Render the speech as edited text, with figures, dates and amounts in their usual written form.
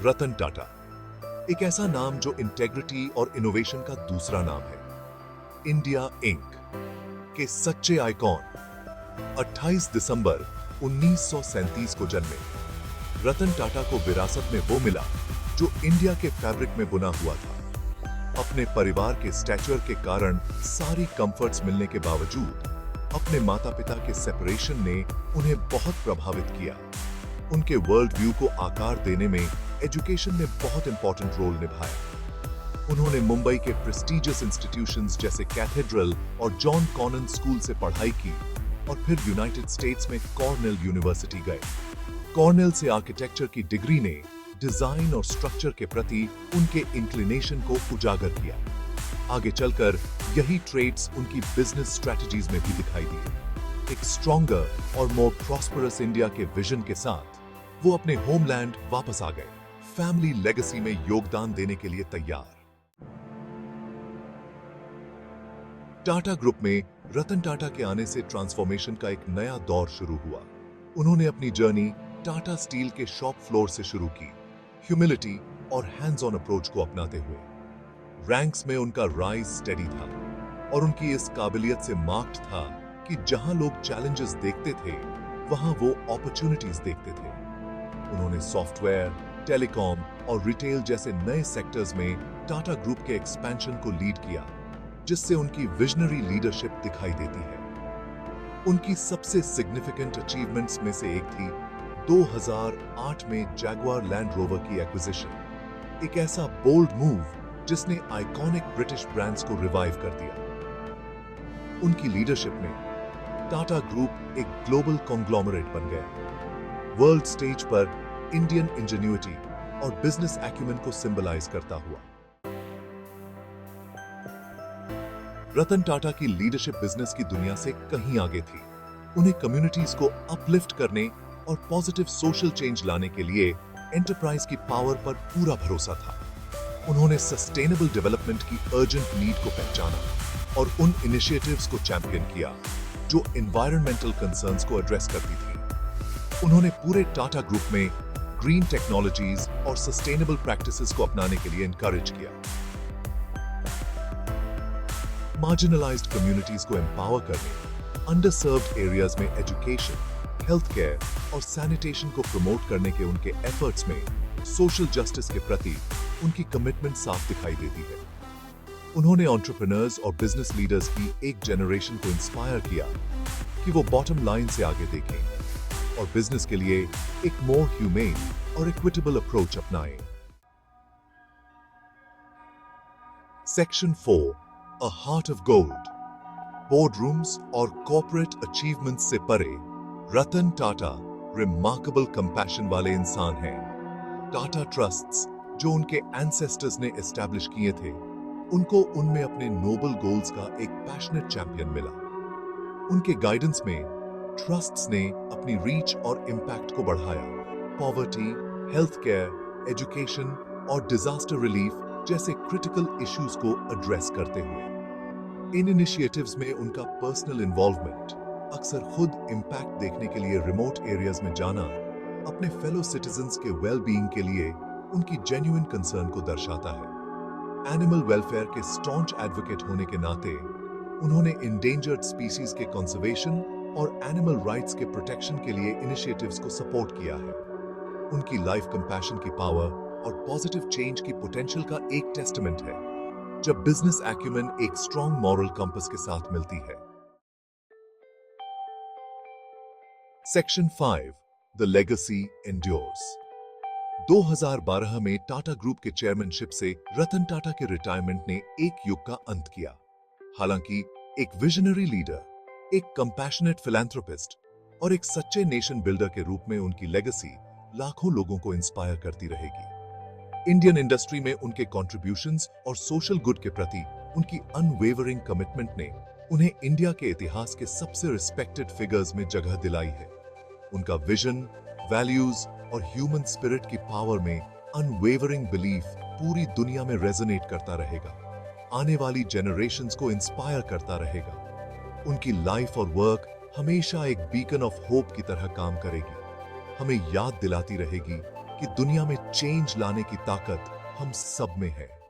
रतन टाटा, एक ऐसा नाम जो इंटेग्रिटी और इनोवेशन का दूसरा नाम है। इंडिया इंक के सच्चे आइकॉन 28 दिसंबर 1937 को जन्मे। रतन टाटा को विरासत में वो मिला जो इंडिया के फैब्रिक में बुना हुआ था। अपने परिवार के स्टैचर के कारण सारी कंफर्ट्स मिलने के बावजूद अपने माता पिता के सेपरेशन ने उन्हें बहुत प्रभावित किया। उनके वर्ल्ड व्यू को आकार देने में एजुकेशन ने बहुत इंपॉर्टेंट रोल निभाया। उन्होंने मुंबई के प्रेस्टिजियस इंस्टीट्यूशंस जैसे कैथेड्रल और जॉन कॉनन स्कूल से पढ़ाई की और फिर यूनाइटेड स्टेट्स में कॉर्नेल यूनिवर्सिटी गए। कॉर्नेल से आर्किटेक्चर की डिग्री ने डिजाइन और स्ट्रक्चर के प्रति उनके इंक्लिनेशन को उजागर किया। आगे चलकर यही ट्रेड्स उनकी बिजनेस स्ट्रेटजीज में भी दिखाई दिए। एक स्ट्रॉन्गर और मोर प्रॉस्परस इंडिया के विजन के साथ वो अपने होमलैंड वापस आ गए, फैमिली लेगेसी में योगदान देने के लिए तैयार। टाटा ग्रुप में रतन टाटा के आने से ट्रांसफॉर्मेशन का एक नया दौर शुरू हुआ। उन्होंने अपनी जर्नी टाटा स्टील के शॉप फ्लोर से शुरू की, ह्यूमिलिटी और हैंड्स ऑन अप्रोच को अपनाते हुए। रैंक्स में उनका राइज स्टेडी था और उनकी इस काबिलियत से मार्क्ड था कि जहां लोग चैलेंजेस देखते थे वहां वो अपॉर्चुनिटीज देखते थे। उन्होंने सॉफ्टवेयर, टेलीकॉम और रिटेल जैसे नए सेक्टर्स में टाटा ग्रुप के एक्सपेंशन को लीड किया, जिससे उनकी विजनरी लीडरशिप दिखाई देती है। उनकी सबसे सिग्निफिकेंट अचीवमेंट्स में से एक थी 2008 में जैगुआर लैंड रोवर की एक्विजिशन, एक ऐसा बोल्ड मूव जिसने आइकॉनिक ब्रिटिश ब्रांड्स को रिवाइव कर दिया। उनकी लीडरशिप में टाटा ग्रुप एक ग्लोबल कॉन्ग्लोमरेट बन गया, वर्ल्ड स्टेज पर इंडियन इंजेन्युइटी और बिजनेस एक्यूमेन को सिंबलाइज करता हुआ। रतन टाटा की लीडरशिप बिजनेस की दुनिया से कहीं आगे थी। उन्हें कम्युनिटीज को अपलिफ्ट करने और पॉजिटिव सोशल चेंज लाने के लिए एंटरप्राइज की पावर पर पूरा भरोसा था। उन्होंने सस्टेनेबल डेवलपमेंट की अर्जेंट नीड को पहचाना और उन इनिशिएटिव्स को चैंपियन किया जो एनवायरमेंटल कंसर्न्स को एड्रेस करती थी। उन्होंने पूरे टाटा ग्रुप में ग्रीन टेक्नोलॉजीज और सस्टेनेबल प्रैक्टिसेस को अपनाने के लिए एनकरेज किया। मार्जिनलाइज्ड कम्युनिटीज को एम्पावर करने, अंडरसर्व्ड एरियाज में एजुकेशन, हेल्थ केयर और सैनिटेशन को प्रमोट करने के उनके एफर्ट्स में सोशल जस्टिस के प्रति उनकी कमिटमेंट साफ दिखाई देती है। उन्होंने एंटरप्रेन्योर्स और बिजनेस लीडर्स की एक जनरेशन को इंस्पायर किया कि वो बॉटम लाइन से आगे देखें और बिजनेस के लिए एक मोर ह्यूमेन और इक्विटेबल अप्रोच अपनाएं। Section 4, a heart of gold. Boardrooms और कॉर्पोरेट अचीवमेंट्स से परे रतन टाटा रिमार्केबल कंपैशन वाले इंसान हैं। टाटा ट्रस्ट्स जो उनके एंसेस्टर्स ने एस्टैब्लिश किए थे, उनको उनमें अपने नोबल गोल्स का एक पैशनेट चैंपियन मिला। उनके गाइडेंस में ट्रस्ट्स ने अपनी रीच और इम्पैक्ट को बढ़ाया, पॉवर्टी, हेल्थ केयर, एजुकेशन और डिजास्टर रिलीफ जैसे क्रिटिकल इश्यूज को एड्रेस करते हुए। इन इनिशिएटिव्स में उनका पर्सनल इन्वॉल्वमेंट, अक्सर खुद इम्पैक्ट देखने के लिए रिमोट एरियाज में जाना, अपने फेलो सिटीजन्स के वेल बीइंग के लिए उनकी जेन्युइन कंसर्न को दर्शाता है। एनिमल वेलफेयर के स्टॉन्च एडवोकेट होने के नाते उन्होंने इंडेंजर्ड स्पीसीज के कंजर्वेशन और एनिमल राइट्स के प्रोटेक्शन के लिए इनिशिएटिव्स को सपोर्ट किया है। उनकी लाइफ कंपैशन की पावर और पॉजिटिव चेंज की पोटेंशियल का एक टेस्टामेंट है, जब बिजनेस एक्यूमेन एक स्ट्रॉन्ग मॉरल कंपास के साथ मिलती है। Section 5, the legacy endures. 2012 में टाटा ग्रुप के चेयरमैनशिप से रतन टाटा के रिटायरमेंट ने एक युग का अंत किया। हालांकि एक विजनरी लीडर, एक कंपैशनेट फिलैंथ्रोपिस्ट और एक सच्चे नेशन बिल्डर के रूप में उनकी लेगेसी लाखों लोगों को इंस्पायर करती रहेगी। इंडियन इंडस्ट्री में उनके कॉन्ट्रिब्यूशंस और सोशल गुड के प्रति उनकी अनवेवरिंग कमिटमेंट ने उन्हें इंडिया के इतिहास के सबसे रिस्पेक्टेड फिगर्स में जगह दिलाई है। उनका विजन, वैल्यूज और ह्यूमन स्पिरिट की पावर में अनवेवरिंग बिलीफ पूरी दुनिया में रेजोनेट करता रहेगा, आने वाली जनरेशंस को इंस्पायर करता रहेगा। उनकी लाइफ और वर्क हमेशा एक बीकन ऑफ होप की तरह काम करेगी, हमें याद दिलाती रहेगी कि दुनिया में चेंज लाने की ताकत हम सब में है।